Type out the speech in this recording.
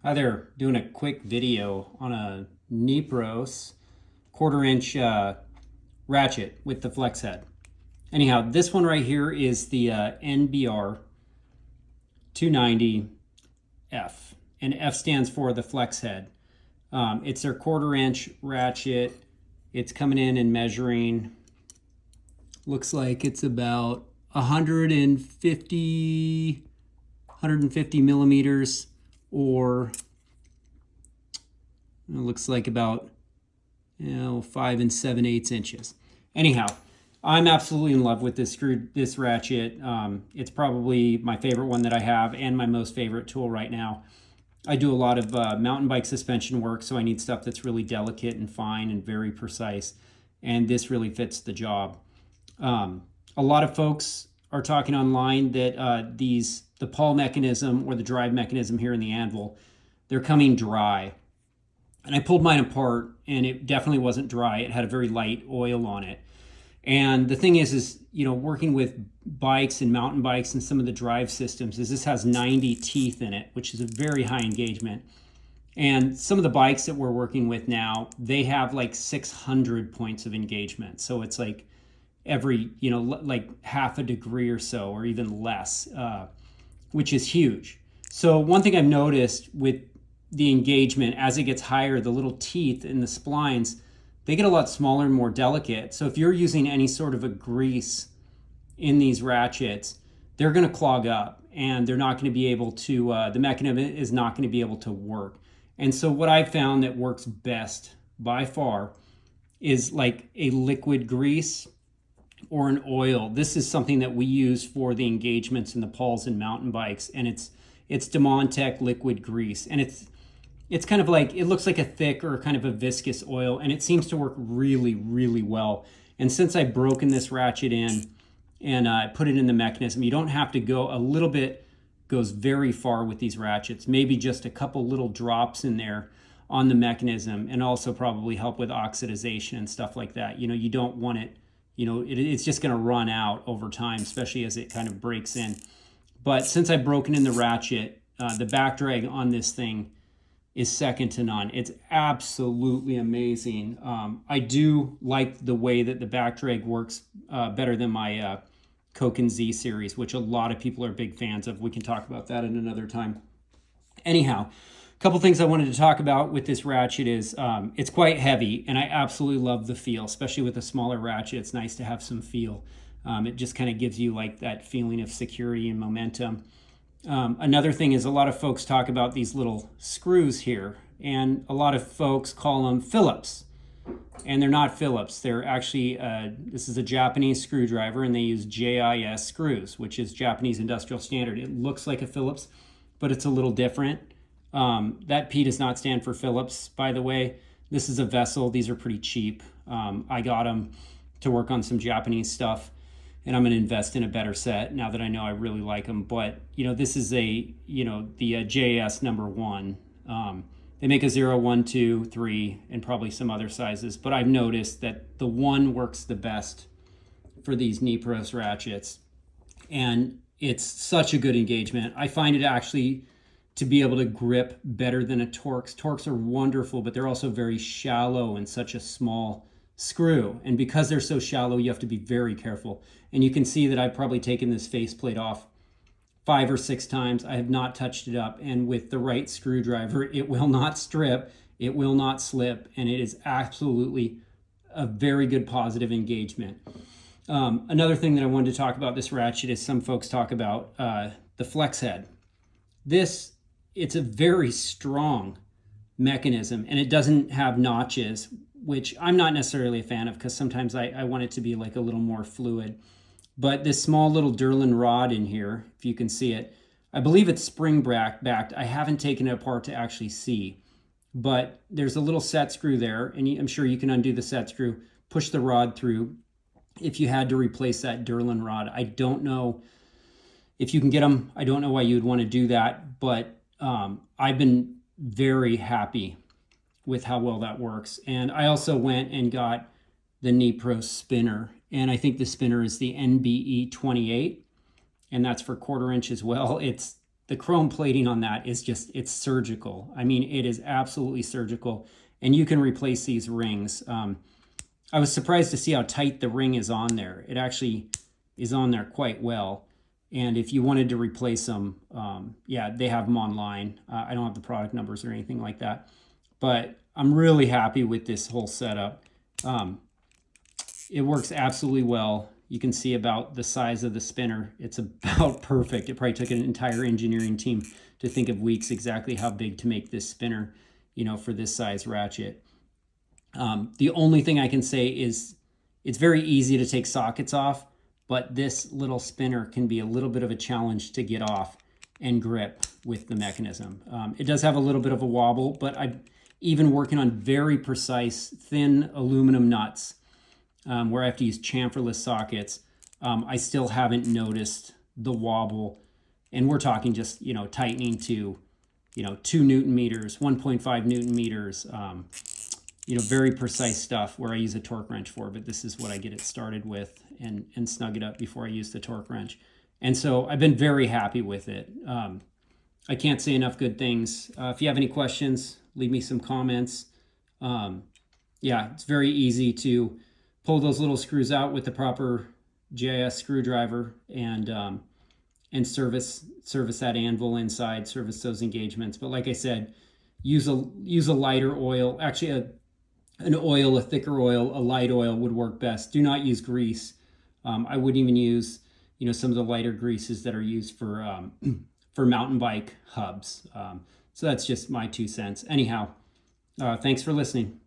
Hi there, doing a quick video on a Nepros quarter-inch ratchet with the flex head. Anyhow, this one right here is the NBR290F, and F stands for the flex head. It's their quarter-inch ratchet. It's coming in and measuring, looks like it's about 150 millimeters, or it looks like about 5 7/8 inches. Anyhow, I'm absolutely in love with this ratchet. It's probably my favorite one that I have and my most favorite tool right now. I do a lot of mountain bike suspension work, so I need stuff that's really delicate and fine and very precise, and this really fits the job. A lot of folks are talking online that the pawl mechanism or the drive mechanism here in the anvil, they're coming dry. And I pulled mine apart and it definitely wasn't dry. It had a very light oil on it. And the thing is, working with bikes and mountain bikes and some of the drive systems, is this has 90 teeth in it, which is a very high engagement. And some of the bikes that we're working with now, they have like 600 points of engagement. So it's like every, like half a degree or so, or even less, which is huge. So one thing I've noticed with the engagement, as it gets higher, the little teeth in the splines, they get a lot smaller and more delicate. So if you're using any sort of a grease in these ratchets, they're going to clog up and they're not going to be able to, the mechanism is not going to be able to work. And so what I've found that works best by far is like a liquid grease or an oil. This is something that we use for the engagements in the pawls and mountain bikes, and it's Dumonde Tech Liquid Grease, and it's kind of like, it looks like a thick or kind of a viscous oil, and it seems to work really, really well. And since I've broken this ratchet in and I put it in the mechanism, you don't have to go, a little bit goes very far with these ratchets, maybe just a couple little drops in there on the mechanism, and also probably help with oxidization and stuff like that. You don't want it, it's just going to run out over time, especially as it kind of breaks in. But since I've broken in the ratchet, the back drag on this thing is second to none. It's absolutely amazing. I do like the way that the back drag works better than my Koken Z series, which a lot of people are big fans of. We can talk about that in another time. Anyhow, a couple things I wanted to talk about with this ratchet is it's quite heavy, and I absolutely love the feel, especially with a smaller ratchet. It's nice to have some feel. It just kind of gives you like that feeling of security and momentum. Another thing is, a lot of folks talk about these little screws here, and a lot of folks call them Phillips, and they're not Phillips. They're actually, this is a Japanese screwdriver, and they use JIS screws, which is Japanese Industrial Standard. It looks like a Phillips, but it's a little different. That P does not stand for Phillips, by the way. This is a Vessel. These are pretty cheap. I got them to work on some Japanese stuff, and I'm going to invest in a better set now that I know I really like them. But, this is the JS number 1. They make a 0, 1, 2, 3, and probably some other sizes. But I've noticed that the 1 works the best for these Nepros ratchets. And it's such a good engagement. I find it actually to be able to grip better than a Torx. Torx are wonderful, but they're also very shallow and such a small screw. And because they're so shallow, you have to be very careful. And you can see that I've probably taken this faceplate off 5 or 6 times. I have not touched it up. And with the right screwdriver, it will not strip, it will not slip, and it is absolutely a very good positive engagement. Another thing that I wanted to talk about this ratchet is, some folks talk about the flex head. It's a very strong mechanism, and it doesn't have notches, which I'm not necessarily a fan of, because sometimes I want it to be like a little more fluid. But this small little Durlin rod in here, if you can see it, I believe it's spring backed. I haven't taken it apart to actually see, but there's a little set screw there, and I'm sure you can undo the set screw, push the rod through if you had to replace that Durlin rod. I don't know if you can get them. I don't know why you would want to do that, but I've been very happy with how well that works. And I also went and got the Nepros spinner, and I think the spinner is the NBE 28, and that's for quarter inch as well. the chrome plating on that is just, it's surgical. I mean, it is absolutely surgical, and you can replace these rings. I was surprised to see how tight the ring is on there. It actually is on there quite well. And if you wanted to replace them, yeah, they have them online. I don't have the product numbers or anything like that, but I'm really happy with this whole setup. It works absolutely well. You can see about the size of the spinner. It's about perfect. It probably took an entire engineering team to think of weeks exactly how big to make this spinner, you know, for this size ratchet. The only thing I can say is it's very easy to take sockets off, but this little spinner can be a little bit of a challenge to get off and grip with the mechanism. It does have a little bit of a wobble, but I've even working on very precise, thin aluminum nuts, where I have to use chamferless sockets, I still haven't noticed the wobble. And we're talking just, you know, tightening to, you know, 2 Newton meters, 1.5 Newton meters, you know, very precise stuff where I use a torque wrench for, but this is what I get it started with and snug it up before I use the torque wrench. And so I've been very happy with it. I can't say enough good things. If you have any questions, leave me some comments. Yeah, it's very easy to pull those little screws out with the proper GIS screwdriver and service that anvil inside, service those engagements. But like I said, use a lighter oil. Actually, an oil, a thicker oil, a light oil would work best. Do not use grease. I wouldn't even use, you know, some of the lighter greases that are used for mountain bike hubs. So that's just my 2 cents. Anyhow, thanks for listening.